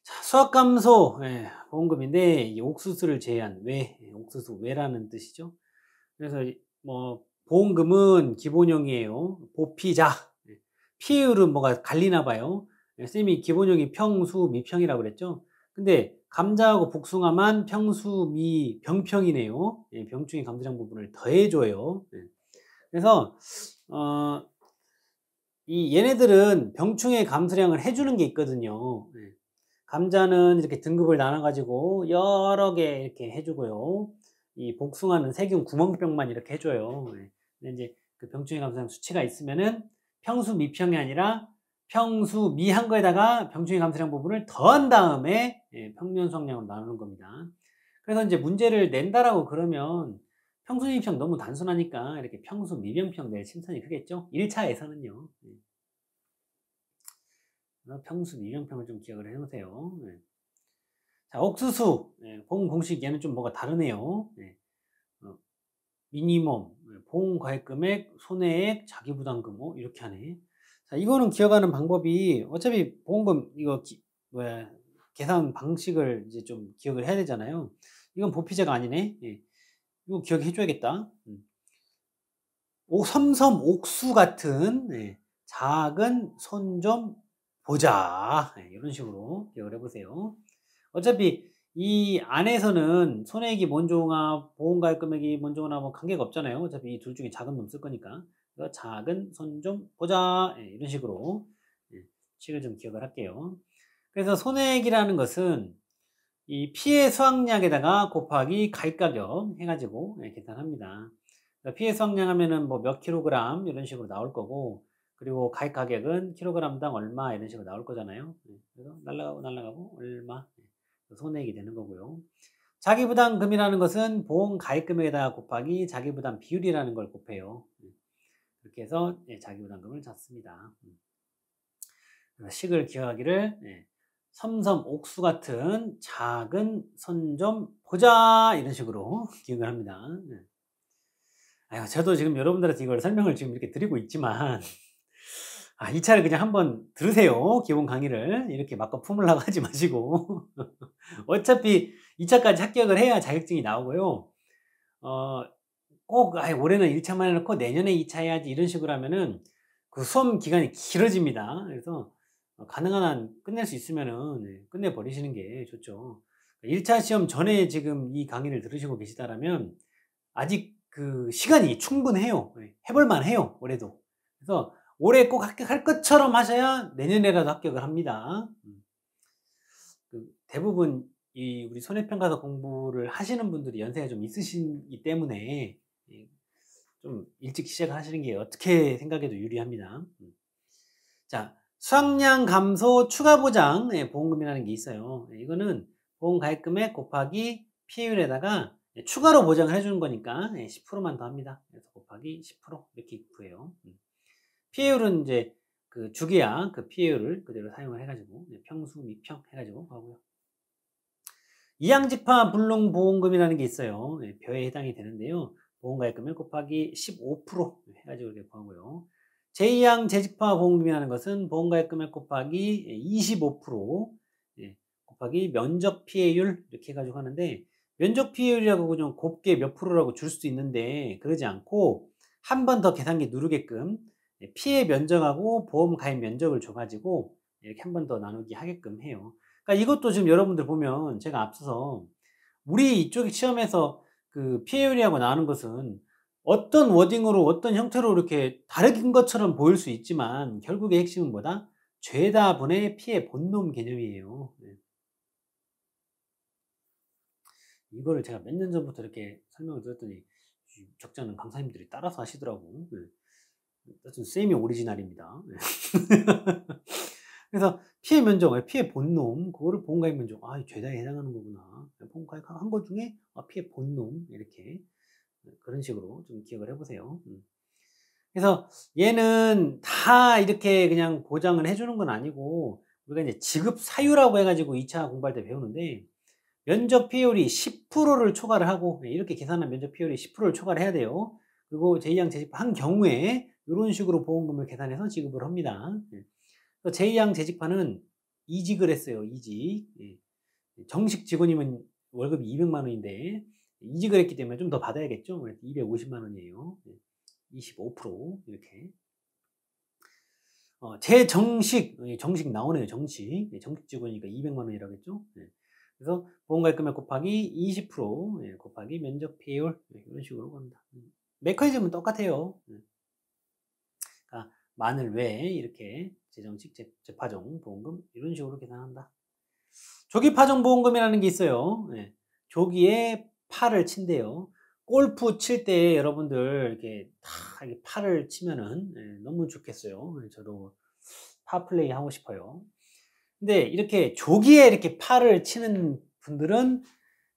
자, 수학감소 보험금인데 이 옥수수를 제외한 외, 옥수수 외라는 뜻이죠. 그래서 뭐 보험금은 기본형이에요. 보피자. 피해율은 뭐가 갈리나 봐요. 쌤이 기본형이 평수 미평이라고 그랬죠. 근데 감자하고 복숭아만 평수 미 병평이네요. 병충해 감소량 부분을 더해줘요. 그래서 이 얘네들은 병충해 감소량을 해주는 게 있거든요. 감자는 이렇게 등급을 나눠가지고 여러 개 이렇게 해주고요. 이 복숭아는 세균 구멍병만 이렇게 해줘요. 근데 이제 그 병충해 감소량 수치가 있으면은 평수 미평이 아니라 평수 미한 거에다가 병충해 감소량 부분을 더한 다음에 평면 수확량으로 나누는 겁니다. 그래서 이제 문제를 낸다라고 그러면 평수 미평 너무 단순하니까 이렇게 평수 미병평 낼 심산이 크겠죠. 1차에서는요. 평수 미병평을 좀 기억을 해 놓으세요. 자, 옥수수. 보험 공식 얘는 좀 뭐가 다르네요. 미니멈, 보험 가입 금액, 손해액, 자기부담금, 이렇게 하네. 자, 이거는 기억하는 방법이 어차피 보험금 이거 계산 방식을 이제 좀 기억을 해야 되잖아요. 이건 보피자가 아니네. 이거 기억해 줘야겠다. 섬섬 옥수 같은 작은 손 좀 보자. 이런 식으로 기억을 해보세요. 어차피 이 안에서는 손해액이 먼저 오나 보험가입 금액이 먼저 오나 뭐 관계가 없잖아요. 어차피 이 둘 중에 작은 놈 쓸 거니까. 그래서 작은 손 좀 보자. 이런 식으로 식을 좀 기억을 할게요. 그래서 손해액이라는 것은 이 피해 수확량에다가 곱하기 가입가격 해가지고 계산합니다. 피해 수확량 하면은 뭐 몇 킬로그램 이런 식으로 나올 거고, 그리고 가입 가격은 킬로그램당 얼마 이런 식으로 나올 거잖아요. 그래서 날라가고 얼마 손해액이 되는 거고요. 자기부담금이라는 것은 보험 가입금액에다가 곱하기 자기부담 비율이라는 걸 곱해요. 그렇게 해서 자기부담금을 잡습니다. 식을 기억하기를 섬섬 옥수 같은 작은 손 좀 보자 이런 식으로 기억을 합니다. 아유, 저도 지금 여러분들한테 이걸 설명을 지금 이렇게 드리고 있지만 2차를 그냥 한번 들으세요. 기본 강의를 이렇게 막 품으려고 하지 마시고 어차피 2차까지 합격을 해야 자격증이 나오고요. 꼭 올해는 1차만 해놓고 내년에 2차 해야지 이런 식으로 하면은 그 수험 기간이 길어집니다. 그래서 가능한 한 끝낼 수 있으면은 끝내버리시는 게 좋죠. 1차 시험 전에 지금 이 강의를 들으시고 계시다라면 아직 그 시간이 충분해요. 해볼만 해요. 올해도. 그래서 올해 꼭 합격할 것처럼 하셔야 내년에라도 합격을 합니다. 대부분 우리 손해평가서 공부를 하시는 분들이 연세가 좀 있으시기 때문에 좀 일찍 시작을 하시는 게 어떻게 생각해도 유리합니다. 자, 수확량 감소 추가 보장 보험금이라는 게 있어요. 이거는 보험 가입금액 곱하기 피해율에다가 추가로 보장을 해주는 거니까 10%만 더 합니다. 그래서 곱하기 10% 이렇게 구해요. 피해율은 이제 그 주계약 그 피해율을 그대로 사용을 해가지고 평수 미평 해가지고 하고요. 이양직파 불능보험금이라는 게 있어요. 벼에 해당이 되는데요. 보험가입금액 곱하기 15% 해가지고 이렇게 구하고요. 제2양 재직파 보험금이라는 것은 보험가입금액 곱하기 25% 곱하기 면적 피해율 이렇게 해가지고 하는데, 면적 피해율이라고 좀 곱게 몇 프로라고 줄 수도 있는데 그러지 않고 한 번 더 계산기 누르게끔 피해 면적하고 보험 가입 면적을 줘가지고 이렇게 한 번 더 나누기 하게끔 해요. 그러니까 이것도 지금 여러분들 보면 제가 앞서서 우리 이쪽 시험에서 그 피해율이라고 나오는 것은 어떤 워딩으로 어떤 형태로 이렇게 다른 것처럼 보일 수 있지만 결국의 핵심은 뭐다? 죄다분의 피해 본놈 개념이에요. 이거를 제가 몇 년 전부터 이렇게 설명을 드렸더니 적잖은 강사님들이 따라서 하시더라고. 쌤이 오리지널입니다. 그래서 피해 면적, 피해 본놈, 그거를 보험가입 면적, 죄다에 해당하는 거구나. 보험가입 한 것 중에 피해 본놈, 이렇게 그런 식으로 좀 기억을 해보세요. 그래서 얘는 다 이렇게 그냥 보장을 해주는 건 아니고 우리가 이제 지급 사유라고 해가지고 2차 공부할 때 배우는데, 면적 피해율이 10%를 초과를 하고 이렇게 계산한 면적 피해율이 10%를 초과를 해야 돼요. 그리고 제2양 재직한 경우에 이런 식으로 보험금을 계산해서 지급을 합니다. 제2양 재직파는 이직을 했어요. 이직. 예. 정식 직원이면 월급이 200만 원인데 이직을 했기 때문에 좀 더 받아야겠죠. 그래서 250만 원이에요. 25% 이렇게. 제 정식 나오네요. 정식. 정식 직원이니까 200만 원이라고 했죠. 그래서 보험가입금액 곱하기 20% 곱하기 면적 비율 이런 식으로 갑니다. 메커니즘은 똑같아요. 그러니까 만을 외 이렇게 재정식 재파정 보험금 이런 식으로 계산한다. 조기 파정 보험금이라는 게 있어요. 조기에 파를 친대요. 골프 칠 때 여러분들 이렇게 다 이렇게 파를 치면은 너무 좋겠어요. 저도 파 플레이 하고 싶어요. 근데 이렇게 조기에 이렇게 파를 치는 분들은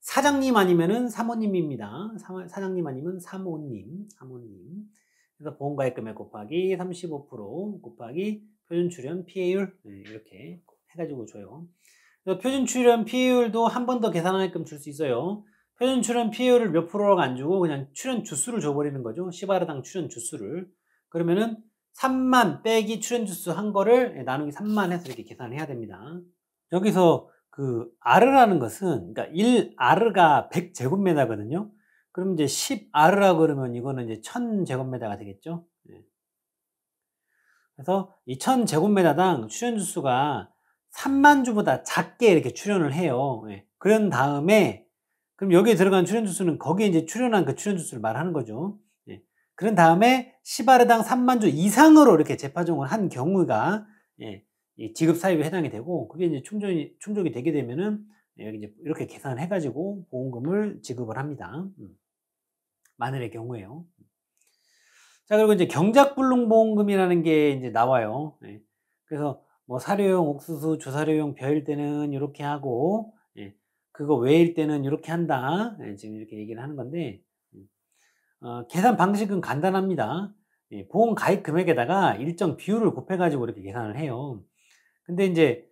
사장님 아니면은 사모님입니다. 사장님 아니면 사모님. 그래서 보험가입금액 곱하기 35% 곱하기 표준 출연 피해율 이렇게 해가지고 줘요. 표준 출연 피해율도 한 번 더 계산하게끔 줄 수 있어요. 표준 출연 피해율을 몇 프로라고 안 주고 그냥 출연 주수를 줘버리는 거죠. 10알당 출연 주수를. 그러면은 3만 빼기 출연 주수 한 거를 나누기 3만 해서 이렇게 계산해야 됩니다. 여기서 그 R라는 것은 그러니까 1R가 100제곱미터거든요. 그럼 이제 10R라고 그러면 이거는 이제 1000제곱미터가 되겠죠. 그래서 이 1000제곱미터당 출연 주수가 3만 주보다 작게 이렇게 출연을 해요. 그런 다음에 그럼 여기에 들어간 출연 주수는 거기에 이제 출연한 그 출연 주수를 말하는 거죠. 그런 다음에 10R당 3만 주 이상으로 이렇게 재파종을 한 경우가 지급 사유에 해당이 되고 그게 이제 충족이 되게 되면은 여기 이제 이렇게 계산을 해가지고 보험금을 지급을 합니다. 만일의 경우에요. 자, 그리고 이제 경작불능보험금이라는 게 이제 나와요. 그래서 뭐 사료용 옥수수, 조사료용 벼일 때는 이렇게 하고, 그거 외일 때는 이렇게 한다. 지금 이렇게 얘기를 하는 건데, 계산 방식은 간단합니다. 보험 가입 금액에다가 일정 비율을 곱해가지고 이렇게 계산을 해요. 근데 이제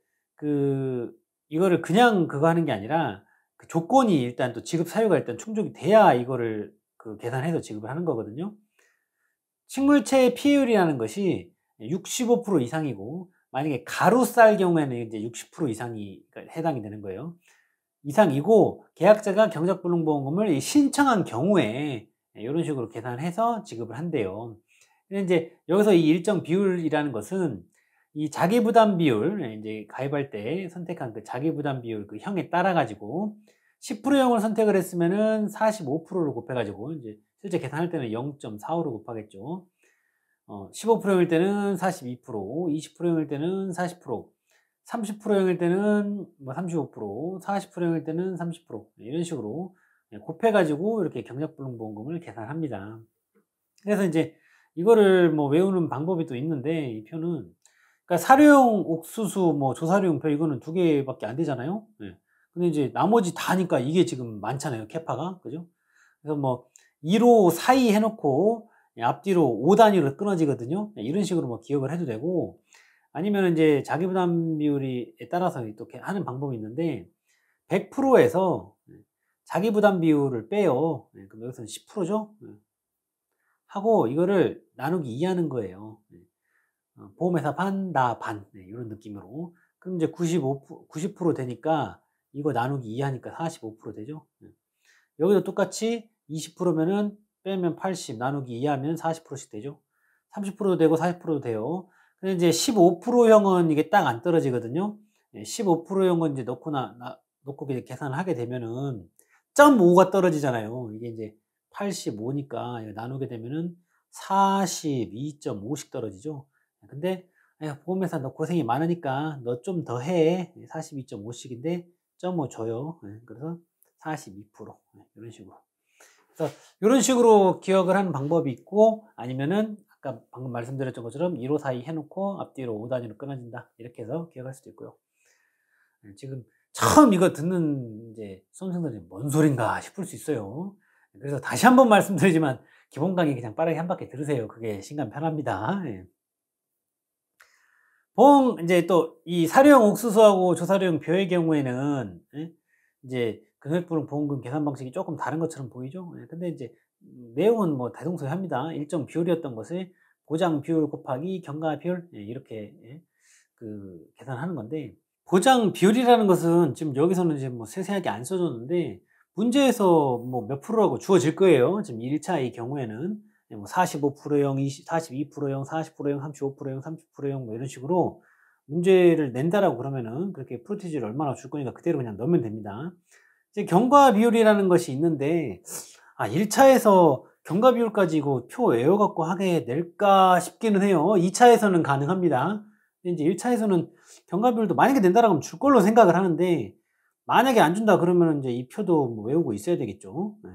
이거를 그냥 그거 하는 게 아니라 그 조건이 일단 또 지급 사유가 일단 충족이 돼야 이거를 계산해서 지급을 하는 거거든요. 식물체의 피해율이라는 것이 65% 이상이고 만약에 가루 쌀 경우에는 이제 60% 이상이 해당이 되는 거예요. 이상이고 계약자가 경작불능보험금을 신청한 경우에 이런 식으로 계산해서 지급을 한대요. 근데 이제 여기서 이 일정 비율이라는 것은 이 자기부담 비율 이제 가입할 때 선택한 그 자기부담 비율 그 형에 따라 가지고 10%형을 선택을 했으면은 45%를 곱해 가지고 이제 실제 계산할 때는 0.45로 곱하겠죠. 15%형일 때는 42%, 20%형일 때는 40%, 30%형일 때는 뭐 35%, 40%형일 때는 30% 이런 식으로 곱해가지고 이렇게 경작불능보험금을 계산합니다. 그래서 이제 이거를 뭐 외우는 방법이 또 있는데 이 표는 그러니까 사료용 옥수수 뭐 조사료용 표 이거는 2개밖에 안 되잖아요. 근데 이제 나머지 다니까 이게 지금 많잖아요. 캐파가 그죠? 그래서 뭐 2로 사이 해놓고 앞뒤로 5단위로 끊어지거든요. 이런 식으로 뭐 기억을 해도 되고 아니면 이제 자기부담 비율에 따라서 또 하는 방법이 있는데 100%에서 자기부담 비율을 빼요. 그럼 여기서는 10%죠. 하고 이거를 나누기 2 하는 거예요. 보험회사 반, 나 반 이런 느낌으로. 그럼 이제 90% 되니까 이거 나누기 2 하니까 45% 되죠. 여기도 똑같이 20%면은 빼면 80 나누기 2 하면 40%씩 되죠. 30%도 되고 40%도 돼요. 근데 이제 15%형은 이게 딱 안 떨어지거든요. 15%형은 이제 넣고 계산을 하게 되면은 0.5가 떨어지잖아요. 이게 이제 85니까 나누게 되면은 42.5씩 떨어지죠. 근데 보험회사 너 고생이 많으니까 너 좀 더 해. 42.5씩인데 0.5 줘요. 그래서 42% 이런 식으로. 그래서 이런 식으로 기억을 하는 방법이 있고 아니면은 아까 방금 말씀드렸던 것처럼 2로 사이 해놓고 앞뒤로 5단위로 끊어진다 이렇게 해서 기억할 수도 있고요. 지금 처음 이거 듣는 이제 수험생들이 뭔 소린가 싶을 수 있어요. 그래서 다시 한번 말씀드리지만 기본 강의 그냥 빠르게 한 바퀴 들으세요. 그게 신간 편합니다. 보험 이제 또 이 사료용 옥수수하고 조사료용 벼의 경우에는 이제 금액부는 보험금 계산 방식이 조금 다른 것처럼 보이죠. 근데 이제 내용은 뭐 대동소이합니다. 일정 비율이었던 것을 보장 비율 곱하기 경과 비율 이렇게 계산하는 건데 보장 비율이라는 것은 지금 여기서는 이제 뭐 세세하게 안 써줬는데 문제에서 뭐 몇 프로라고 주어질 거예요. 지금 1차의 경우에는 뭐 45%형, 42%형, 40%형, 35%형, 30%형 뭐 이런 식으로 문제를 낸다라고 그러면은 그렇게 프로티지를 얼마나 줄 거니까 그대로 그냥 넣으면 됩니다. 이제 경과 비율이라는 것이 있는데 1차에서 경과 비율까지 이거 표 외워갖고 하게 낼까 싶기는 해요. 2차에서는 가능합니다. 이제 1차에서는 경과 비율도 만약에 낸다라고 하면 줄 걸로 생각을 하는데 만약에 안 준다 그러면 이제 이 표도 뭐 외우고 있어야 되겠죠. 네.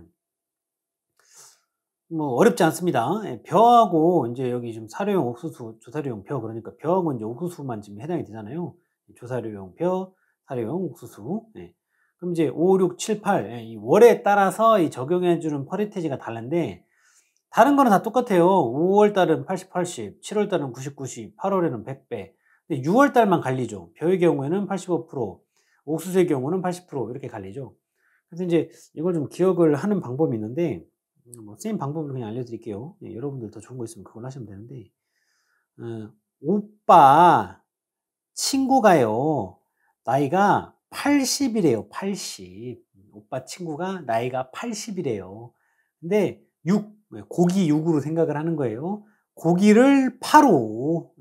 뭐 어렵지 않습니다. 예, 벼하고 이제 여기 지금 사료용 옥수수, 조사료용 벼 그러니까 벼하고 이제 옥수수만 지금 해당이 되잖아요. 조사료용 벼, 사료용 옥수수. 예. 그럼 이제 5, 6, 7, 8 예, 이 월에 따라서 이 적용해 주는 퍼센테이지가 다른데 다른 거는 다 똑같아요. 5월 달은 80, 80, 7월 달은 90, 90, 8월에는 100배. 근데 6월 달만 갈리죠. 벼의 경우에는 85%, 옥수수의 경우는 80% 이렇게 갈리죠. 그래서 이제 이걸 좀 기억을 하는 방법이 있는데 뭐 쌤 방법을 그냥 알려드릴게요. 예, 여러분들 더 좋은 거 있으면 그걸 하시면 되는데 오빠 친구가요 나이가 80이래요. 80. 오빠 친구가 나이가 80이래요. 근데 6 고기 6으로 생각을 하는 거예요. 고기를 8호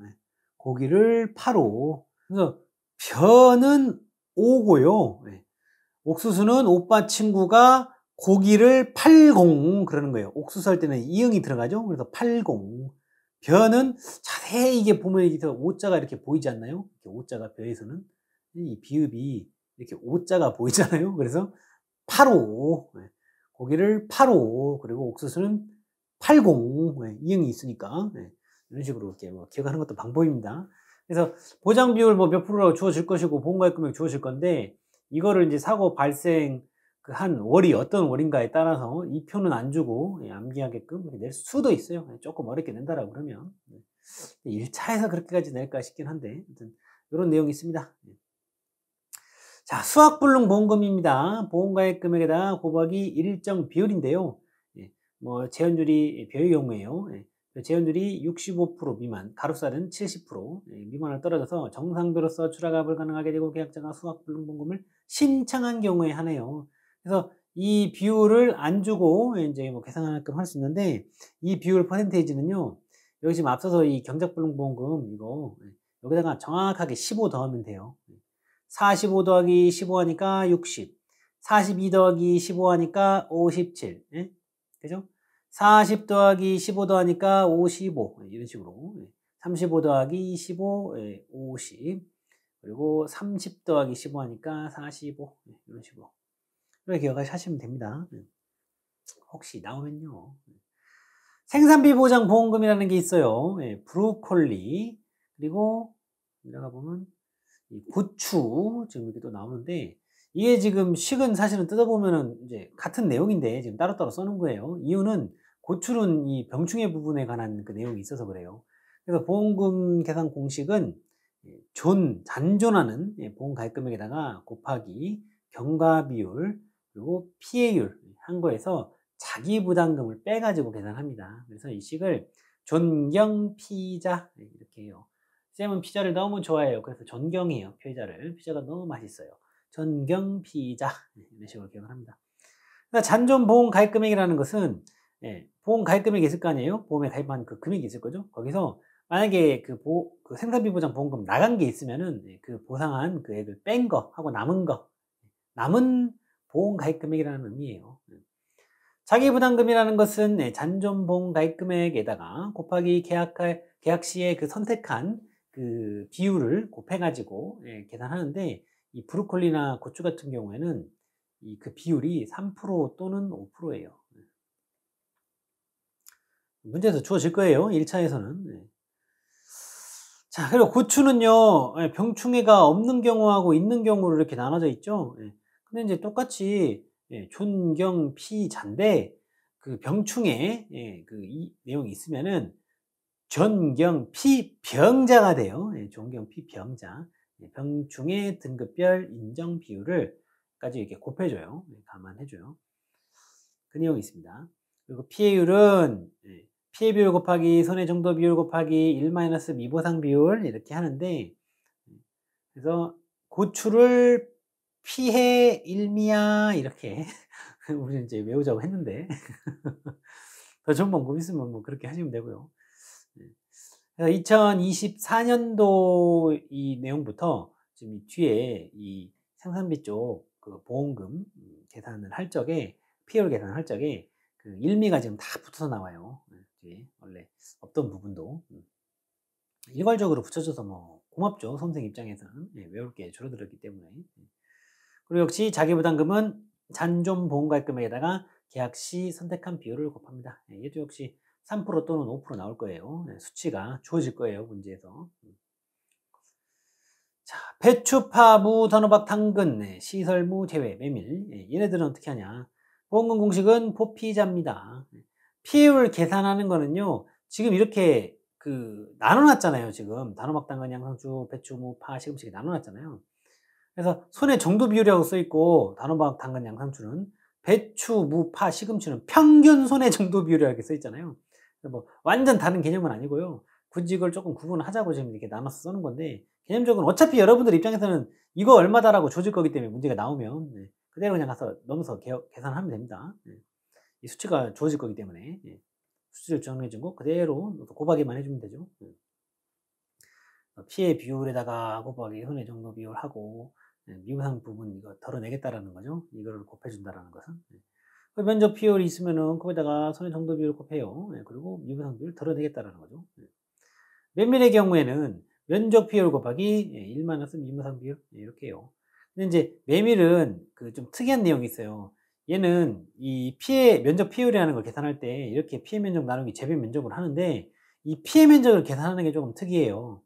고기를 8호 그래서 벼는 5고요. 옥수수는 오빠 친구가 고기를 80 그러는 거예요. 옥수수 할 때는 이응이 들어가죠. 그래서 80. 벼는 자세히 이게 보면 이게 오자가 이렇게 보이지 않나요? 이렇게 오자가 벼에서는 이 비읍이 이렇게 오자가 보이잖아요. 그래서 85 고기를 85 그리고 옥수수는 80 이응이 있으니까 이런 식으로 이렇게 뭐 기억하는 것도 방법입니다. 그래서 보장 비율 뭐 몇 프로라고 주어질 것이고 보험가입 금액 주어질 건데 이거를 이제 사고 발생 그 한 월이 어떤 월인가에 따라서 이 표는 안 주고 암기하게끔 낼 수도 있어요. 조금 어렵게 낸다라고 그러면 1차에서 그렇게까지 낼까 싶긴 한데 아무튼 이런 내용이 있습니다. 자, 수학불능보험금입니다. 보험가입 금액에다가 곱하기 일정 비율인데요. 뭐 제한율이 벼의 경우에요. 제한율이 65% 미만, 가로살은 70% 미만을 떨어져서 정상비로서 출하가 불가능하게 되고 계약자가 수학불능보험금을 신청한 경우에 하네요. 그래서 이 비율을 안 주고 이제 뭐 계산하게끔 할 수 있는데 이 비율 퍼센테이지는요. 여기 지금 앞서서 이 경작불능보험금 이거 여기다가 정확하게 15 더하면 돼요. 45 더하기 15 하니까 60, 42 더하기 15 하니까 57, 예? 그죠? 40 더하기 15 더하니까 55, 이런 식으로. 35 더하기 15, 50, 그리고 30 더하기 15 하니까 45, 이런 식으로. 이렇게 기억하시면 됩니다. 혹시 나오면요. 생산비 보장 보험금이라는 게 있어요. 브로콜리, 그리고 내가 보면 고추 지금 이렇게 또 나오는데 이게 지금 식은 사실은 뜯어보면은 이제 같은 내용인데 지금 따로따로 써놓은 거예요. 이유는 고추는 이 병충해 부분에 관한 그 내용이 있어서 그래요. 그래서 보험금 계산 공식은 잔존하는 보험 가입금액에다가 곱하기 경과 비율 그리고 피해율 한 거에서 자기 부담금을 빼가지고 계산합니다. 그래서 이 식을 존경피자 이렇게 해요. 쌤은 피자를 너무 좋아해요. 그래서 존경해요. 피자를. 피자가 너무 맛있어요. 존경피자 이런 식으로 기억을 합니다. 그러니까 잔존 보험 가입 금액이라는 것은 보험 가입 금액이 있을 거 아니에요? 보험에 가입한 그 금액이 있을 거죠. 거기서 만약에 그 생산비 보장 보험금 나간 게 있으면은 그 보상한 그 액을 뺀 거 하고 남은 보험 가입 금액이라는 의미예요. 자기 부담금이라는 것은 잔존 보험 가입 금액에다가 곱하기 계약 시에 그 선택한 그 비율을 곱해가지고 계산하는데 이 브로콜리나 고추 같은 경우에는 그 비율이 3% 또는 5%예요. 문제에서 주어질 거예요. 1차에서는. 자, 그리고 고추는요, 병충해가 없는 경우하고 있는 경우로 이렇게 나눠져 있죠. 근데 이제 똑같이 존경 피자인데 그 병충해 그 이 내용이 있으면은 존경 피병자가 돼요. 존경 피병자. 병충해 등급별 인정 비율을 까지 이렇게 곱해줘요. 감안해줘요. 그 내용이 있습니다. 그리고 피해율은 피해 비율 곱하기 손해 정도 비율 곱하기 1 미보상 비율 이렇게 하는데 그래서 고추를 피해 일미야 이렇게 우리는 이제 외우자고 했는데 더 좋은 방법 있으면 뭐 그렇게 하시면 되고요. 그래서 2024년도 이 내용부터 지금 이 뒤에 이 생산비 쪽 그 보험금 계산을 할 적에 피해율 계산을 할 적에 그 일미가 지금 다 붙어서 나와요. 뒤에 원래 없던 부분도 일괄적으로 붙여줘서 뭐 고맙죠. 수험생 입장에서는 외울 게 줄어들었기 때문에. 그리고 역시 자기부담금은 잔존 보험가입금액에다가 계약 시 선택한 비율을 곱합니다. 얘도 역시 3% 또는 5% 나올 거예요. 수치가 주어질 거예요. 문제에서. 자, 배추파, 무, 단호박, 당근, 시설무, 제외, 메밀. 얘네들은 어떻게 하냐. 보험금 공식은 포피자입니다. 피해율 계산하는 거는요. 지금 이렇게 나눠놨잖아요. 지금 단호박, 당근, 양상추, 배추, 무, 파, 시금치 나눠놨잖아요. 그래서 손의 정도 비율이라고 써있고 단호박, 당근, 양상추는 배추, 무, 파, 시금치는 평균 손의 정도 비율이라고 써있잖아요. 뭐 완전 다른 개념은 아니고요. 굳이 이걸 조금 구분하자고 지금 이렇게 나눠서 쓰는 건데 개념적으로 어차피 여러분들 입장에서는 이거 얼마다라고 줘질 거기 때문에 문제가 나오면 그대로 그냥 가서 넣으면서 계산하면 됩니다. 이 수치가 주어질 거기 때문에 수치를 정해준 거 그대로 곱하기만 해주면 되죠. 피해 비율에다가 곱하기 손해 정도 비율하고 미부상 부분 이거 덜어내겠다라는 거죠. 이거를 곱해준다라는 것은. 면적 비율이 있으면은 거기다가 손해 정도 비율 곱해요. 그리고 미부상 비율 덜어내겠다라는 거죠. 면밀의 경우에는 면적 비율 곱하기 1-미부상 비율 이렇게 해요. 근데 이제 메밀은 좀 특이한 내용이 있어요. 얘는 이 피해 면적 비율이라는 걸 계산할 때 이렇게 피해 면적 나누기 재배 면적으로 하는데 이 피해 면적을 계산하는 게 조금 특이해요.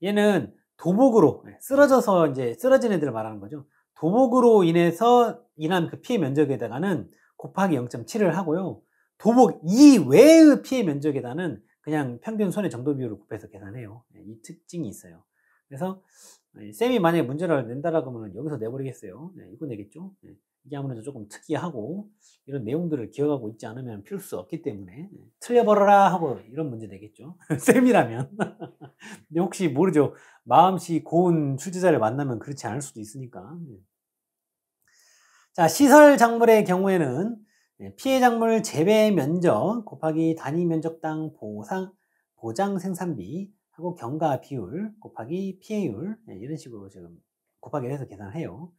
얘는 도복으로 쓰러져서 이제 쓰러진 애들을 말하는 거죠. 도복으로 인한 그 피해 면적에다가는 곱하기 0.7을 하고요. 도복 이외의 피해 면적에다는 그냥 평균 손해 정도 비율을 곱해서 계산해요. 이 특징이 있어요. 그래서 쌤이 만약에 문제를 낸다라고 하면 여기서 내버리겠어요. 이거 내겠죠. 이게 아무래도 조금 특이하고 이런 내용들을 기억하고 있지 않으면 필 수 없기 때문에 틀려버려라 하고 이런 문제 내겠죠. 쌤이라면. 근데 혹시 모르죠. 마음씨 고운 출제자를 만나면 그렇지 않을 수도 있으니까. 자, 시설 작물의 경우에는 피해 작물 재배 면적 곱하기 단위 면적당 보장 생산비 하고 경과 비율 곱하기 피해율 이런 식으로 지금 곱하기를 해서 계산을 해요.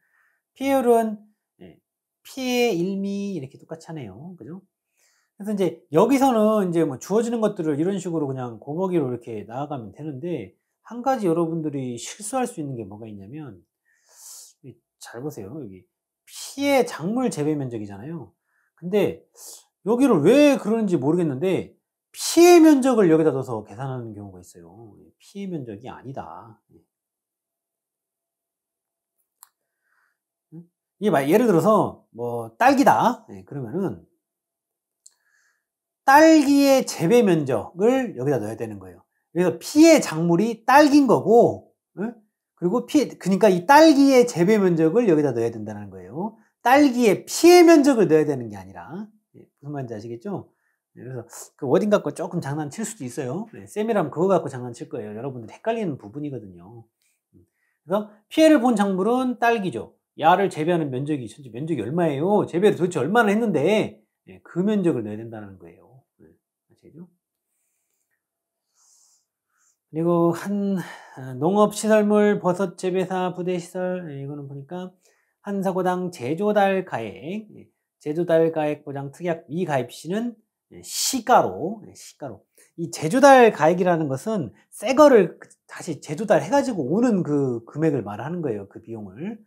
피해율은 피해 일미 이렇게 똑같이 하네요. 그죠? 그래서 이제 여기서는 이제 뭐 주어지는 것들을 이런 식으로 그냥 곱하기로 이렇게 나아가면 되는데 한 가지 여러분들이 실수할 수 있는 게 뭐가 있냐면 잘 보세요. 여기 피해 작물 재배 면적이잖아요. 근데 여기를 왜 그러는지 모르겠는데 피해 면적을 여기다 넣어서 계산하는 경우가 있어요. 피해 면적이 아니다. 이게 예를 들어서 뭐 딸기다. 그러면은 딸기의 재배 면적을 여기다 넣어야 되는 거예요. 그래서 피해 작물이 딸기인 거고, 그리고 그러니까 이 딸기의 재배 면적을 여기다 넣어야 된다는 거예요. 딸기의 피해 면적을 넣어야 되는 게 아니라. 무슨 말인지 아시겠죠? 그래서 그 워딩 갖고 조금 장난칠 수도 있어요. 쌤이라면 그거 갖고 장난칠 거예요. 여러분들 헷갈리는 부분이거든요. 그래서 피해를 본 작물은 딸기죠. 야를 재배하는 면적이 얼마예요? 재배를 도대체 얼마나 했는데 그 면적을 넣어야 된다는 거예요. 아시죠? 그리고 농업시설물 버섯재배사 부대시설 이거는 보니까 한 사고당 제조달 가액 제조달 가액 보장 특약 미가입시는 시가로 이 제조달 가액이라는 것은 새 거를 다시 제조달 해가지고 오는 그 금액을 말하는 거예요. 그 비용을.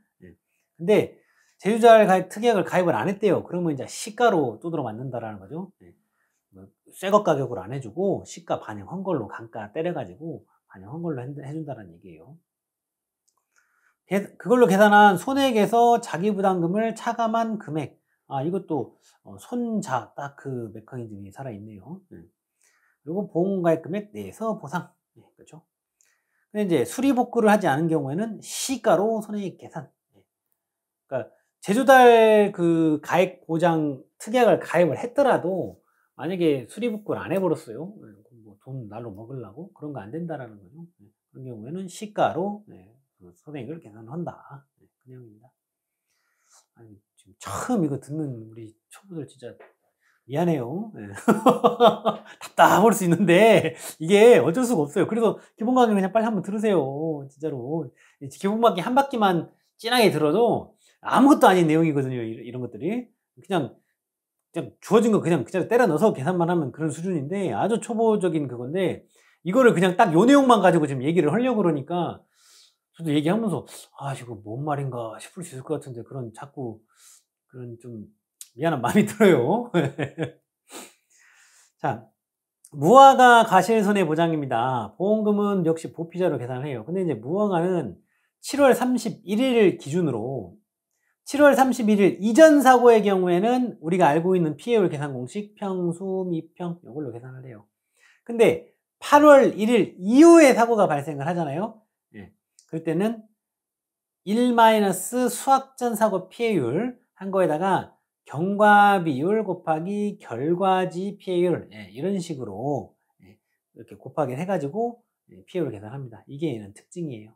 근데 제조달 가액 특약을 가입을 안 했대요. 그러면 이제 시가로 두드러 맞는다라는 거죠. 새것 가격으로 안 해주고 시가 반영한 걸로 감가 때려가지고 반영한 걸로 해준다는 얘기예요. 그걸로 계산한 손해액에서 자기부담금을 차감한 금액. 이것도 손자 딱 그 메커니즘이 살아있네요. 그리고 보험가입 금액 내에서 보상. 그렇죠. 근데 이제 수리복구를 하지 않은 경우에는 시가로 손해액 계산. 그러니까 제조달 그 가액 보장 특약을 가입을 했더라도 만약에 수리복구를 안 해버렸어요. 뭐 돈 날로 먹으려고 그런 거 안 된다라는 거죠. 그런 경우에는 시가로 그 손해액을 계산한다. 네, 그 내용입니다. 아니, 지금 처음 이거 듣는 우리 초보들 진짜 미안해요. 네. 답답할 수 있는데 이게 어쩔 수가 없어요. 그래서 기본 강의 그냥 빨리 한번 들으세요. 진짜로. 기본 강의 한 바퀴만 진하게 들어도 아무것도 아닌 내용이거든요. 이런 것들이. 그냥 주어진 거 그냥 때려 넣어서 계산만 하면 그런 수준인데 아주 초보적인 그건데 이거를 그냥 딱 요 내용만 가지고 지금 얘기를 하려고 그러니까 저도 얘기하면서 아 이거 뭔 말인가 싶을 수 있을 것 같은데 그런 자꾸 그런 좀 미안한 마음이 들어요. 자, 무화과 과실손해 보장입니다. 보험금은 역시 보피자로 계산을 해요. 근데 이제 무화과는 7월 31일 기준으로 7월 31일 이전 사고의 경우에는 우리가 알고 있는 피해율 계산 공식 평수 미평 이걸로 계산을 해요. 근데 8월 1일 이후에 사고가 발생을 하잖아요. 예. 그럴 때는 1- 수학 전 사고 피해율 한 거에다가 경과 비율 곱하기 결과지 피해율 이런 식으로 이렇게 곱하기 해가지고 피해율을 계산합니다. 이게 얘는 특징이에요.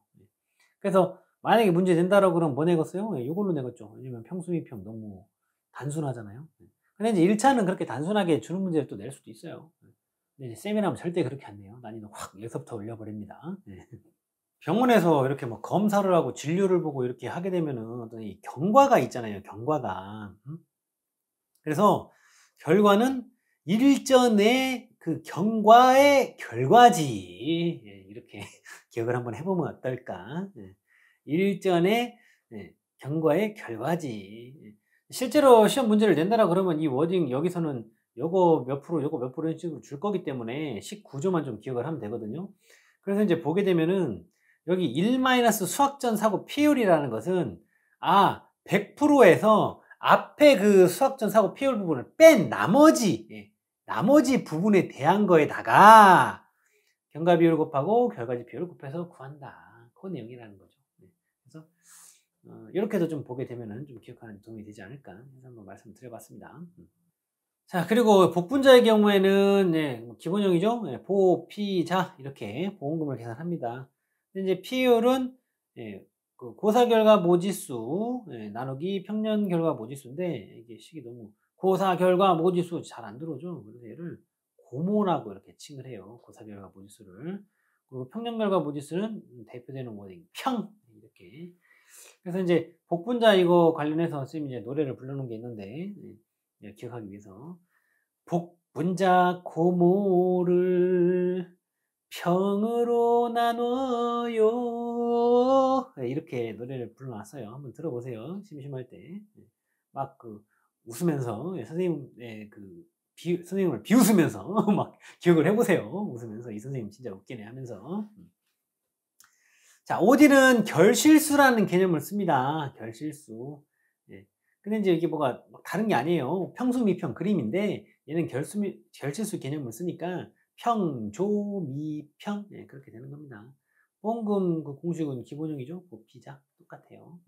그래서 만약에 문제 된다라고 그러면 뭐 내겠어요? 이걸로 내겠죠. 왜냐면 평수미평 너무 단순하잖아요. 근데 이제 1차는 그렇게 단순하게 주는 문제를 또 낼 수도 있어요. 근데 이제 세미나면 절대 그렇게 안 내요. 난이도 확 여기서부터 올려버립니다. 병원에서 이렇게 뭐 검사를 하고 진료를 보고 이렇게 하게 되면은 어떤 이 경과가 있잖아요. 경과가. 그래서 결과는 일전의 그 경과의 결과지. 이렇게 기억을 한번 해보면 어떨까. 일전의 경과의 결과지. 실제로 시험 문제를 낸다라 그러면 이 워딩 여기서는 요거 몇 프로 요거 몇 프로 이런 식으로 줄 거기 때문에 19조만 좀 기억을 하면 되거든요. 그래서 이제 보게 되면은 여기 1- 수학전 사고 피해율이라는 것은 100%에서 앞에 그 수학전 사고 피해율 부분을 뺀 나머지 부분에 대한 거에다가 경과 비율을 곱하고 결과지 비율을 곱해서 구한다. 그 내용이라는 거죠. 그래서 이렇게도 좀 보게 되면은 좀 기억하는 데 도움이 되지 않을까 해서 한번 말씀드려봤습니다. 자, 그리고 복분자의 경우에는 뭐 기본형이죠. 보피자 이렇게 보험금을 계산합니다. 근데 이제 피해율은 그 고사 결과 모지수 나누기 평년 결과 모지수인데 이게 식이 너무 고사 결과 모지수 잘 안 들어오죠. 그래서 얘를 고모라고 이렇게 칭을 해요. 고사 결과 모지수를. 그리고 평년 결과 모지수는 대표되는 워딩 평 이렇게. 그래서 이제 복분자 이거 관련해서 선생님이 이제 노래를 불러놓은 게 있는데 기억하기 위해서 복분자 고모를 평으로 나눠요. 이렇게 노래를 불러놨어요. 한번 들어보세요. 심심할 때. 막 그 웃으면서 선생님을 비웃으면서 막 기억을 해보세요. 웃으면서 이 선생님 진짜 웃기네 하면서. 자, 오디는 결실수라는 개념을 씁니다. 결실수. 근데 이제 이게 뭐가 다른 게 아니에요. 평수 미평 그림인데 얘는 결실수 개념을 쓰니까 평조 미평 그렇게 되는 겁니다. 보험금 그 공식은 기본형이죠. 보피자 똑같아요.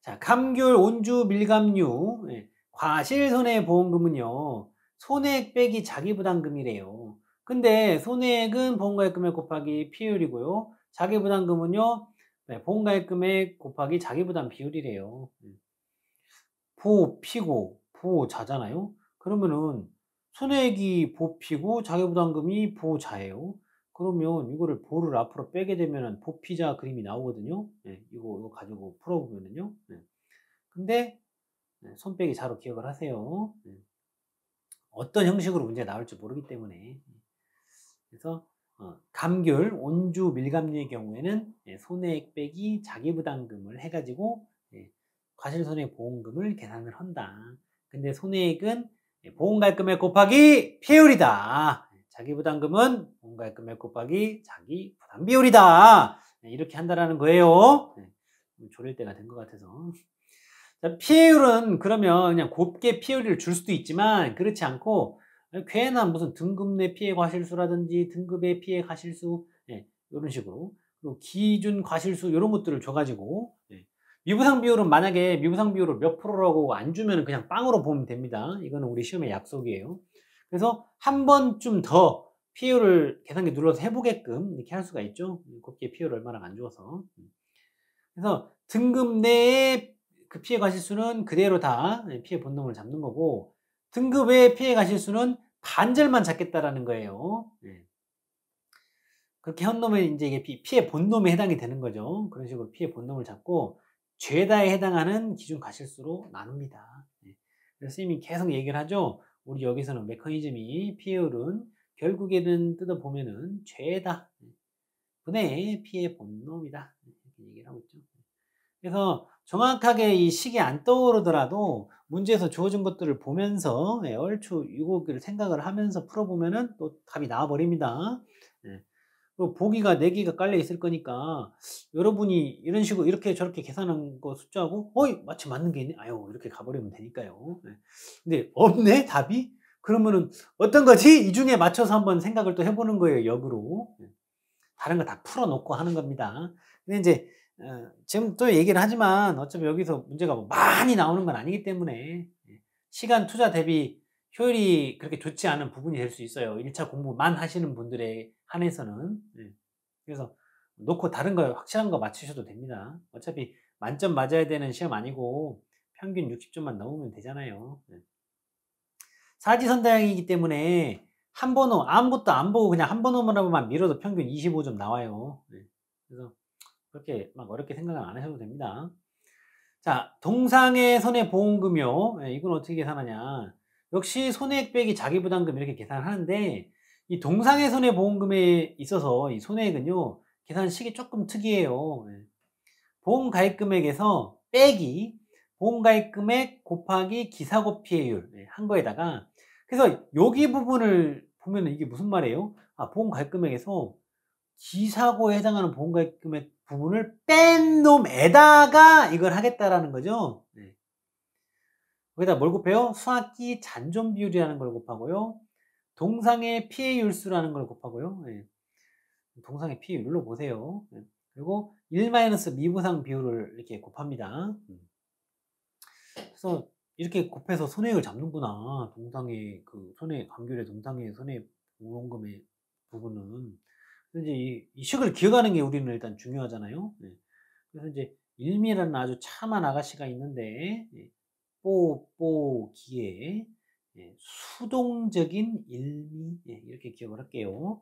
자, 감귤, 온주, 밀감류, 과실손해보험금은요. 손해액 빼기 자기부담금이래요. 근데 손해액은 보험가액 금액 곱하기 피해율이고요. 자기부담금은요. 보험가액 금액 곱하기 자기부담 비율이래요. 보피고 보자잖아요. 그러면은 손해액이 보피고 자기부담금이 보자예요. 그러면 이거를 보를 앞으로 빼게 되면은 보피자 그림이 나오거든요. 이거 가지고 풀어보면은요. 근데 손 빼기 자로 기억을 하세요. 어떤 형식으로 문제가 나올지 모르기 때문에. 그래서 감귤, 온주, 밀감류의 경우에는 손해액 빼기 자기부담금을 해가지고 과실손해보험금을 계산을 한다. 근데 손해액은 보험가액금액 곱하기 피해율이다. 자기부담금은 보험가액금액 곱하기 자기부담비율이다. 이렇게 한다라는 거예요. 조릴 때가 된 것 같아서. 자, 피해율은 그러면 그냥 곱게 피해율을 줄 수도 있지만 그렇지 않고 괜한 무슨 등급 내 피해 과실수라든지 등급의 피해 과실수 이런 식으로 그리고 기준 과실수 이런 것들을 줘가지고 미부상 비율은 만약에 미부상 비율을 몇 프로라고 안 주면 그냥 빵으로 보면 됩니다. 이거는 우리 시험의 약속이에요. 그래서 한 번쯤 더 피해율을 계산기 눌러서 해보게끔 이렇게 할 수가 있죠. 곱게 피해율을 얼마나 안 줘서. 그래서 등급 내에 그 피해 과실수는 그대로 다 피해 본놈을 잡는 거고, 등급 외의 피해 과실수는 반절만 잡겠다라는 거예요. 예. 그렇게 한 놈은 이제 이게 피해 본놈에 해당이 되는 거죠. 그런 식으로 피해 본놈을 잡고 죄다에 해당하는 기준 과실수로 나눕니다. 예. 그래서 선생님이 계속 얘기를 하죠. 우리 여기서는 메커니즘이 피해율은 결국에는 뜯어보면은 죄다 분의 피해 본놈이다. 이렇게 얘기를 하고 있죠. 그래서 정확하게 이 식이 안 떠오르더라도 문제에서 주어진 것들을 보면서 얼추 이거를 생각을 하면서 풀어보면은 또 답이 나와버립니다. 예. 그리고 보기가 4개가 깔려 있을 거니까 여러분이 이런 식으로 이렇게 저렇게 계산한 거 숫자하고 어이 마치 맞는 게 있네. 아유 이렇게 가버리면 되니까요. 예. 근데 없네 답이? 그러면은 어떤 거지? 이 중에 맞춰서 한번 생각을 또 해보는 거예요. 역으로. 예. 다른 거 다 풀어놓고 하는 겁니다. 근데 이제 지금 또 얘기를 하지만 어차피 여기서 문제가 뭐 많이 나오는 건 아니기 때문에 시간 투자 대비 효율이 그렇게 좋지 않은 부분이 될 수 있어요. 1차 공부만 하시는 분들에 한해서는. 그래서 놓고 다른 거 확실한 거 맞추셔도 됩니다. 어차피 만점 맞아야 되는 시험 아니고 평균 60점만 넘으면 되잖아요. 사지선다형이기 때문에 한 번호 아무것도 안 보고 그냥 한 번호만 밀어도 평균 25점 나와요. 그래서 그렇게 막 어렵게 생각은 안 하셔도 됩니다. 자, 동상의 손해보험금요. 이건 어떻게 계산하냐. 역시 손해액 빼기 자기부담금 이렇게 계산하는데 이 동상의 손해보험금에 있어서 이 손해액은요. 계산식이 조금 특이해요. 보험가입금액에서 빼기 보험가입금액 곱하기 기사고 피해율 한 거에다가 그래서 여기 부분을 보면 이게 무슨 말이에요? 아, 보험가입금액에서 기사고에 해당하는 보험가입금액 부분을 뺀 놈에다가 이걸 하겠다라는 거죠. 거기다 뭘 곱해요? 수학기 잔존 비율이라는 걸 곱하고요. 동상의 피해율수라는 걸 곱하고요. 동상의 피해율로 보세요. 그리고 1-미부상 비율을 이렇게 곱합니다. 그래서 이렇게 곱해서 손해율 잡는구나. 동상의 그 손해 감귤의 동상의 손해 보험금의 부분은. 그래서 이제 이 식을 기억하는 게 우리는 일단 중요하잖아요. 그래서 이제 일미라는 아주 참한 아가씨가 있는데 뽀뽀기에 수동적인 일미 이렇게 기억을 할게요.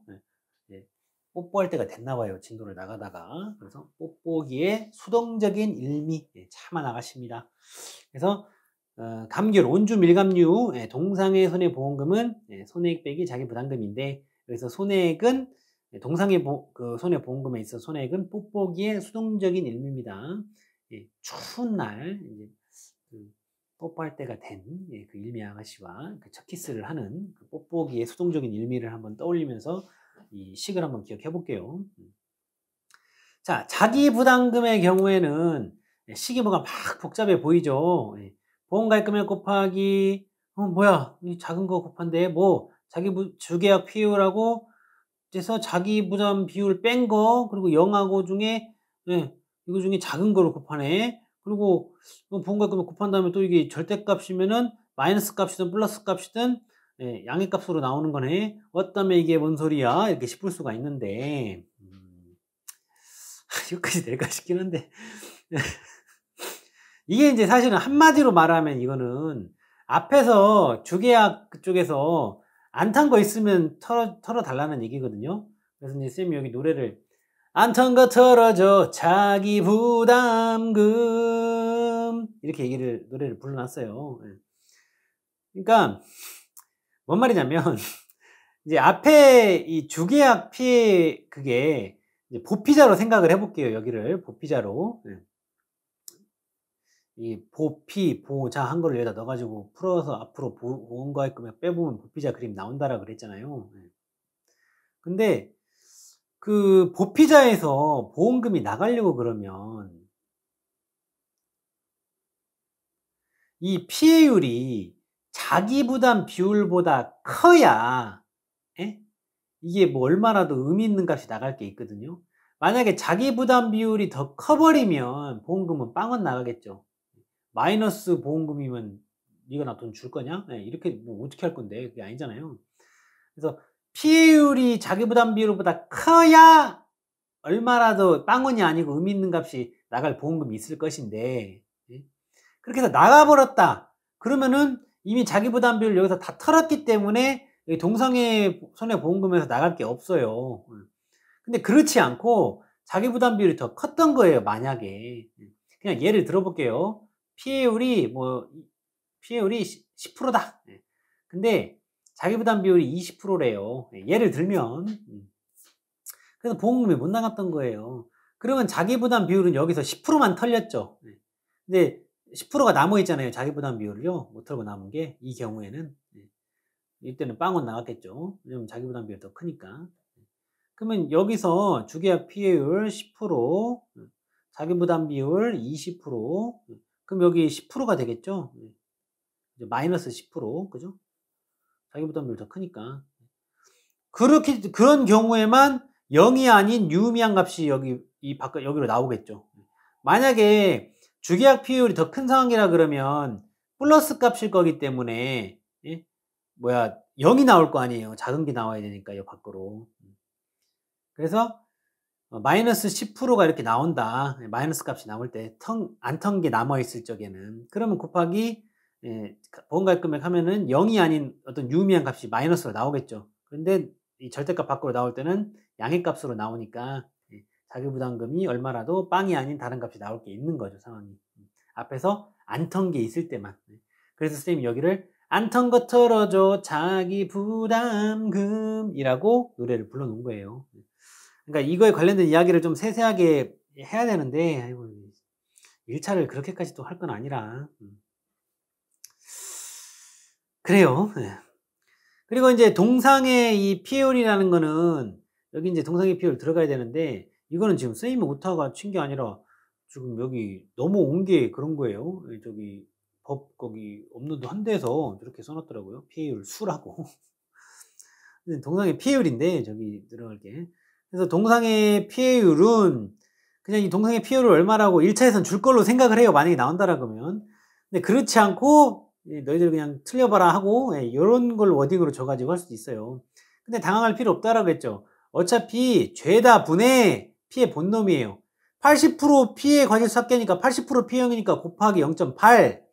뽀뽀할 때가 됐나 봐요. 진도를 나가다가. 그래서 뽀뽀기에 수동적인 일미 참한 아가씨입니다. 그래서 감귤, 온주, 밀감류, 동상의 손해보험금은 손해액 빼기 자기부담금인데 여기서 손해액은 동상의 그 손해보험금에 있어 손해액은 뽀뽀기의 수동적인 일미입니다. 추운 날 이제 그 뽀뽀할 때가 된 그 일미 아가씨와 그 첫 키스를 하는 그 뽀뽀기의 수동적인 일미를 한번 떠올리면서 이 식을 한번 기억해 볼게요. 자, 자기부담금의 경우에는 식이 뭐가 막 복잡해 보이죠. 보험가입금액 곱하기 뭐야 이 작은 거 곱한데 뭐 주계약 피해율하고 그래서 자기부담 비율 뺀 거 그리고 0하고 중에 이거 중에 작은 거를 곱하네. 그리고 보험가입금액 곱한 다음에 또 이게 절대값이면은 마이너스 값이든 플러스 값이든 양의 값으로 나오는 거네. 어쩌면 이게 뭔 소리야 이렇게 싶을 수가 있는데 여기까지 될까 싶긴 한데 이게 이제 사실은 한마디로 말하면 이거는 앞에서 주계약 그쪽에서 안 탄 거 있으면 털어달라는 얘기거든요. 그래서 이제 쌤이 여기 노래를 안 탄 거 털어줘 자기 부담금 이렇게 노래를 불러놨어요. 그러니까 뭔 말이냐면 이제 앞에 이 주계약 피해 그게 이제 보피자로 생각을 해볼게요. 여기를 보피자로 이 보피 보자 한 거를 여기다 넣어가지고 풀어서 앞으로 보험가입금액 빼보면 보피자 그림 나온다라 그랬잖아요. 근데 그 보피자에서 보험금이 나가려고 그러면 이 피해율이 자기부담 비율보다 커야 이게 뭐 얼마라도 의미 있는 값이 나갈 게 있거든요. 만약에 자기부담 비율이 더 커버리면 보험금은 빵원 나가겠죠. 마이너스 보험금이면 네가 나 돈 줄 거냐? 이렇게 뭐 어떻게 할 건데 그게 아니잖아요. 그래서 피해율이 자기부담 비율보다 커야 얼마라도 빵원이 아니고 의미 있는 값이 나갈 보험금이 있을 것인데, 예? 그렇게 해서 나가버렸다. 그러면은 이미 자기 부담 비율을 여기서 다 털었기 때문에 동상의 손해보험금에서 나갈 게 없어요. 근데 그렇지 않고 자기 부담 비율이 더 컸던 거예요, 만약에. 그냥 예를 들어볼게요. 피해율이 10%다. 근데 자기 부담 비율이 20%래요. 예를 들면. 그래서 보험금이 못 나갔던 거예요. 그러면 자기 부담 비율은 여기서 10%만 털렸죠. 근데 10%가 남아있잖아요. 자기 부담 비율을요. 못 털고 남은 게. 이 경우에는. 이때는 빵원 나갔겠죠. 왜냐면 자기 부담 비율이 더 크니까. 그러면 여기서 주계약 피해율 10%, 자기 부담 비율 20%, 그럼 여기 10%가 되겠죠. 마이너스 10%, 그죠? 자기 부담 비율 더 크니까. 그런 경우에만 0이 아닌 유의미한 값이 여기로 나오겠죠. 만약에 주계약 피해율이 더 큰 상황이라 그러면 플러스 값일 거기 때문에, 0이 나올 거 아니에요. 작은 게 나와야 되니까, 요 밖으로. 그래서 마이너스 10%가 이렇게 나온다. 마이너스 값이 나올 때 안 턴 게 남아있을 적에는. 그러면 곱하기 보험가입 금액 하면은 0이 아닌 어떤 유의미한 값이 마이너스로 나오겠죠. 그런데 이 절대값 밖으로 나올 때는 양의값으로 나오니까 자기부담금이 얼마라도 빵이 아닌 다른 값이 나올 게 있는 거죠, 상황이. 앞에서 안 턴 게 있을 때만. 그래서 선생님이 여기를 안 턴 거 털어줘 자기부담금이라고 노래를 불러놓은 거예요. 그러니까 이거에 관련된 이야기를 좀 세세하게 해야 되는데, 아이고, 1차를 그렇게까지 또 할 건 아니라. 그래요. 그리고 이제 동상의 이 피해율이라는 거는, 여기 이제 동상의 피해율 들어가야 되는데, 이거는 지금 선생님이 오타가 친 게 아니라, 지금 여기 넘어온 게 그런 거예요. 저기, 거기 업로드 한 데서 이렇게 써놨더라고요. 피해율 수라고. 동상의 피해율인데, 저기 들어갈 게. 그래서 동상의 피해율은 그냥 이 동상의 피해율을 얼마라고 1차에선 줄 걸로 생각을 해요. 만약에 나온다라 그러면. 근데 그렇지 않고 너희들 그냥 틀려봐라 하고 이런 걸 워딩으로 줘가지고 할 수도 있어요. 근데 당황할 필요 없다라고 했죠. 어차피 죄다 분의 피해 본놈이에요. 80% 피해 과실수 합계니까 80% 피해형이니까 곱하기 0.8.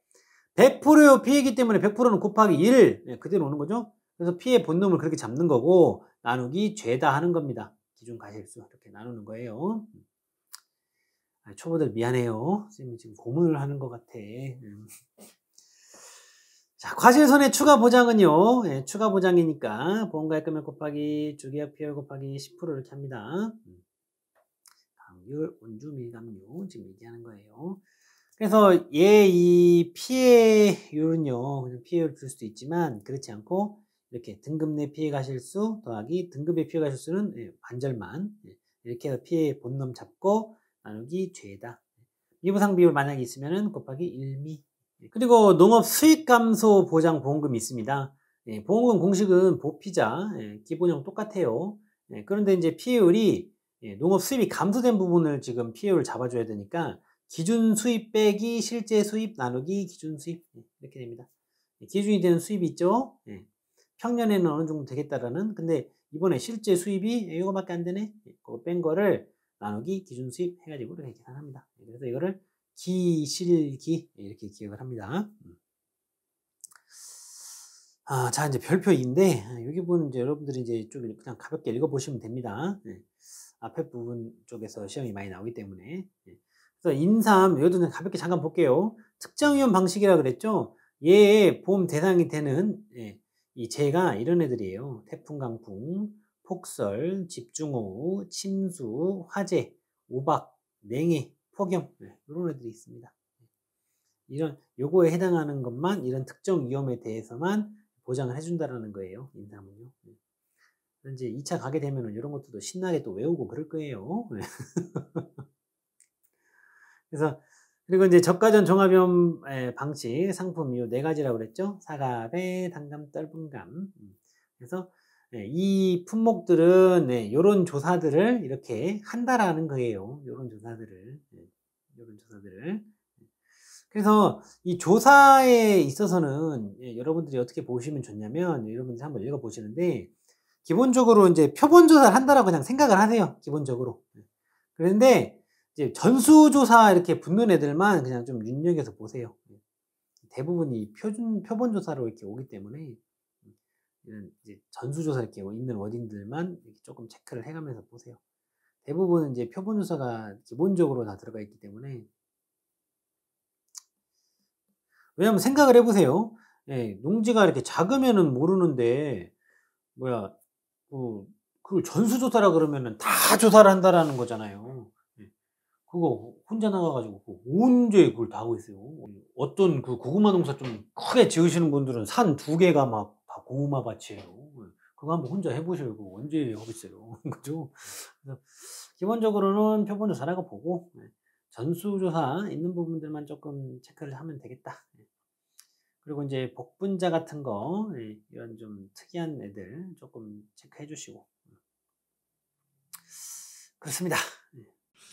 100%의 피해이기 때문에 100%는 곱하기 1. 그대로 오는 거죠. 그래서 피해 본놈을 그렇게 잡는 거고 나누기 죄다 하는 겁니다. 기준 과실수 이렇게 나누는 거예요. 초보들 미안해요. 선생님이 지금 고문을 하는 것 같아. 자, 과실손해 추가 보장은요. 추가 보장이니까 보험가입 금액 곱하기 주계약 피해율 곱하기 10% 이렇게 합니다. 가압률, 온주, 밀감료 지금 얘기하는 거예요. 그래서 이 피해율은요. 그냥 피해율 줄 수도 있지만 그렇지 않고 이렇게 등급 내 피해 가실수 더하기 등급의 피해 가실수는 반절만 이렇게 해서 피해 본놈 잡고 나누기 죄다. 미부상 비율 만약에 있으면은 곱하기 1미. 그리고 농업 수익 감소 보장 보험금이 있습니다. 보험금 공식은 보피자 기본형 똑같아요. 그런데 이제 피해율이 농업 수입이 감소된 부분을 지금 피해율을 잡아줘야 되니까 기준 수입 빼기 실제 수입 나누기 기준 수입 이렇게 됩니다. 기준이 되는 수입이 있죠. 평년에는 어느 정도 되겠다라는. 근데 이번에 실제 수입이 이거밖에 안 되네. 그거 뺀 거를 나누기 기준 수입 해가지고 이렇게 계산합니다. 그래서 이거를 기실기 이렇게 기억을 합니다. 자 이제 별표인데 여기 보면 이제 여러분들이 이제 좀 그냥 가볍게 읽어보시면 됩니다. 앞에 부분 쪽에서 시험이 많이 나오기 때문에. 그래서 인삼 이것도 그냥 가볍게 잠깐 볼게요. 특정위험 방식이라 그랬죠. 얘의 보험 대상이 되는 이 재가 이런 애들이에요. 태풍, 강풍, 폭설, 집중호우, 침수, 화재, 우박, 냉해, 폭염 이런 애들이 있습니다. 요거에 해당하는 것만 이런 특정 위험에 대해서만 보장을 해준다라는 거예요. 인삼은요. 이제 2차 가게 되면은 이런 것들도 신나게 또 외우고 그럴 거예요. 그래서 그리고 이제 저가전 종합위험 방식 상품 요 4가지라고 그랬죠. 사과배, 단감, 떫은감. 그래서 이 품목들은 요런 조사들을 이렇게 한다라는 거예요. 요런 조사들을. 그래서 이 조사에 있어서는 여러분들이 어떻게 보시면 좋냐면 여러분들이 한번 읽어 보시는데 기본적으로 이제 표본 조사를 한다라고 그냥 생각을 하세요. 기본적으로. 그런데 이제 전수조사 이렇게 붙는 애들만 그냥 좀 눈여겨서 보세요. 대부분이 표본 조사로 이렇게 오기 때문에 이런 이제 전수조사 이렇게 있는 워딩들만 이렇게 조금 체크를 해가면서 보세요. 대부분은 이제 표본 조사가 기본적으로 다 들어가 있기 때문에. 왜냐면 생각을 해보세요. 예, 농지가 이렇게 작으면은 모르는데 뭐야 그걸 전수조사라 그러면은 다 조사를 한다라는 거잖아요. 예. 그거 혼자 나가가지고 언제 그걸 다 하고 있어요. 어떤 그 고구마 농사 좀 크게 지으시는 분들은 산 2개가 막 다 고구마 밭이에요. 예. 그거 한번 혼자 해보셔요. 그거 언제 하겠어요. 그죠? 그래서 기본적으로는 표본조사라고 보고 전수조사 있는 부분들만 조금 체크를 하면 되겠다. 그리고 이제 복분자 같은 거 이런 좀 특이한 애들 조금 체크해 주시고 그렇습니다.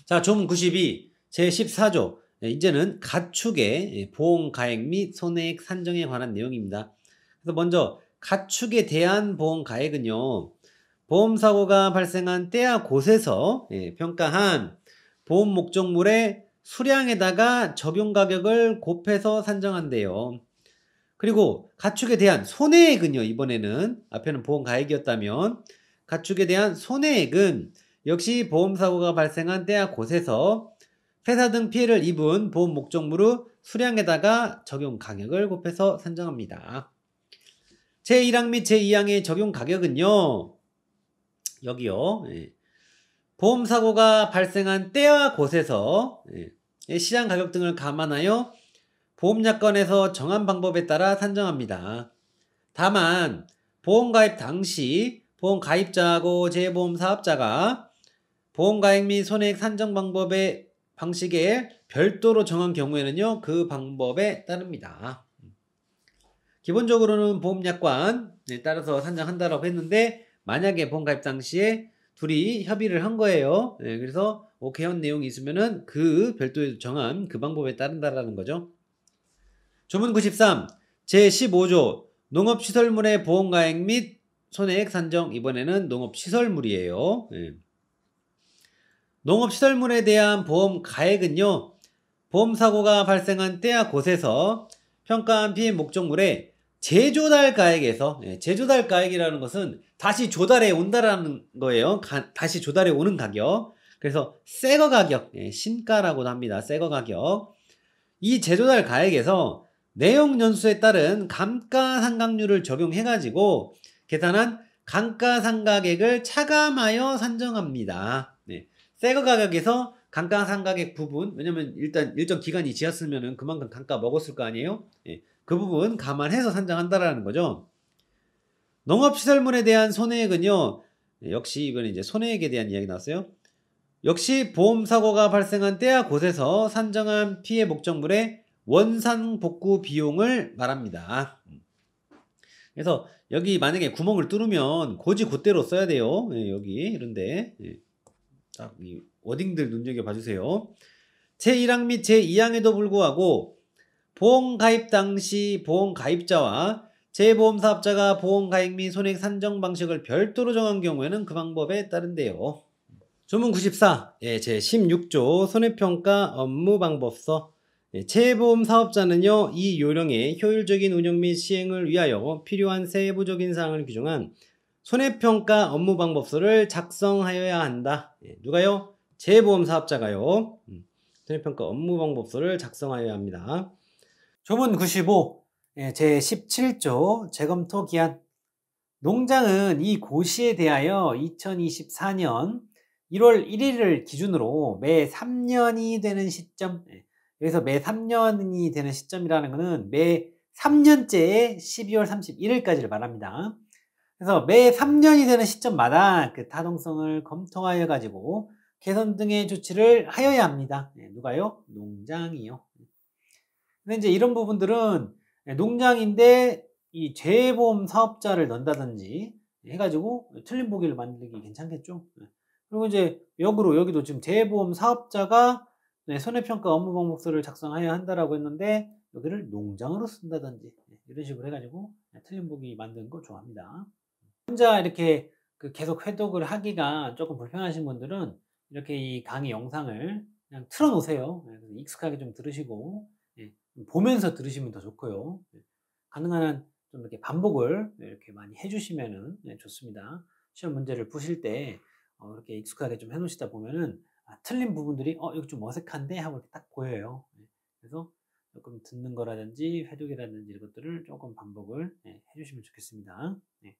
자, 조문 92 제14조 이제는 가축의 보험가액 및 손해액 산정에 관한 내용입니다. 그래서 먼저 가축에 대한 보험가액은요, 보험사고가 발생한 때와 곳에서 평가한 보험 목적물의 수량에다가 적용가격을 곱해서 산정한대요. 그리고 가축에 대한 손해액은요, 이번에는 앞에는 보험가액이었다면 가축에 대한 손해액은 역시 보험사고가 발생한 때와 곳에서 폐사 등 피해를 입은 보험 목적물의 수량에다가 적용 가격을 곱해서 산정합니다. 제1항 및 제2항의 적용 가격은요, 여기요, 보험사고가 발생한 때와 곳에서 시장 가격 등을 감안하여 보험약관에서 정한 방법에 따라 산정합니다. 다만 보험가입 당시 보험가입자하고 재보험 사업자가 보험가액 및 손해액 산정 방식에 별도로 정한 경우에는요, 그 방법에 따릅니다. 기본적으로는 보험약관에 따라서 산정한다라고 했는데 만약에 보험가입 당시에 둘이 협의를 한 거예요. 그래서 오케이 한 내용이 있으면은 그 별도로 정한 그 방법에 따른다라는 거죠. 조문 93 제15조 농업시설물의 보험가액 및 손해액 산정. 이번에는 농업시설물이에요. 농업시설물에 대한 보험가액은요, 보험사고가 발생한 때와 곳에서 평가한 피해 목적물의 재조달 가액에서, 재조달 가액이라는 것은 다시 조달해 온다라는 거예요. 다시 조달해 오는 가격. 그래서 새거 가격, 신가라고도 합니다. 새거 가격. 이 재조달 가액에서 내용 연수에 따른 감가상각률을 적용해가지고 계산한 감가상각액을 차감하여 산정합니다. 새거 가격에서 감가상각액 부분, 왜냐면 일단 일정 기간이 지났으면 그만큼 감가 먹었을 거 아니에요? 그 부분 감안해서 산정한다라는 거죠. 농업시설물에 대한 손해액은요, 역시 이번에 이제 손해액에 대한 이야기 나왔어요. 역시 보험사고가 발생한 때와 곳에서 산정한 피해 목적물의 원상복구 비용을 말합니다. 그래서 여기 만약에 구멍을 뚫으면 고지 곧대로 써야 돼요. 여기 이런데 딱 이 워딩들 눈여겨봐 주세요. 제1항 및 제2항에도 불구하고 보험가입 당시 보험가입자와 재보험사업자가 보험가액 및 손해액 산정 방식을 별도로 정한 경우에는 그 방법에 따른대요. 조문 94 제16조 손해평가 업무방법서. 재보험 사업자는요, 이 요령의 효율적인 운영 및 시행을 위하여 필요한 세부적인 사항을 규정한 손해평가 업무방법서를 작성하여야 한다. 누가요? 재보험 사업자가요. 손해평가 업무방법서를 작성하여야 합니다. 조문 95 제17조 재검토 기한. 농장은 이 고시에 대하여 2024년 1월 1일을 기준으로 매 3년이 되는 시점, 여기서 매 3년이 되는 시점이라는 것은 매 3년째의 12월 31일까지를 말합니다. 그래서 매 3년이 되는 시점마다 그 타동성을 검토하여 가지고 개선 등의 조치를 하여야 합니다. 누가요? 농장이요. 근데 이제 이런 부분들은 농장인데 이 재보험 사업자를 넣는다든지 해가지고 틀린 보기를 만들기 괜찮겠죠. 그리고 이제 역으로 여기도 지금 재보험 사업자가 손해평가 업무방법서를 작성해야 한다라고 했는데 여기를 농장으로 쓴다든지 이런 식으로 해가지고 틀린 보기 만드는 거 좋아합니다. 혼자 이렇게 계속 회독을 하기가 조금 불편하신 분들은 이렇게 이 강의 영상을 그냥 틀어 놓으세요. 예, 그래서 익숙하게 좀 들으시고, 예, 보면서 들으시면 더 좋고요. 예, 가능한 한 좀 이렇게 반복을 이렇게 많이 해주시면은 좋습니다. 시험 문제를 푸실 때 이렇게 익숙하게 좀 해놓으시다 보면은 틀린 부분들이 이거 좀 어색한데 하고 이렇게 딱 보여요. 예, 그래서 조금 듣는 거라든지 회독이라든지 이런 것들을 조금 반복을 해주시면 좋겠습니다. 예.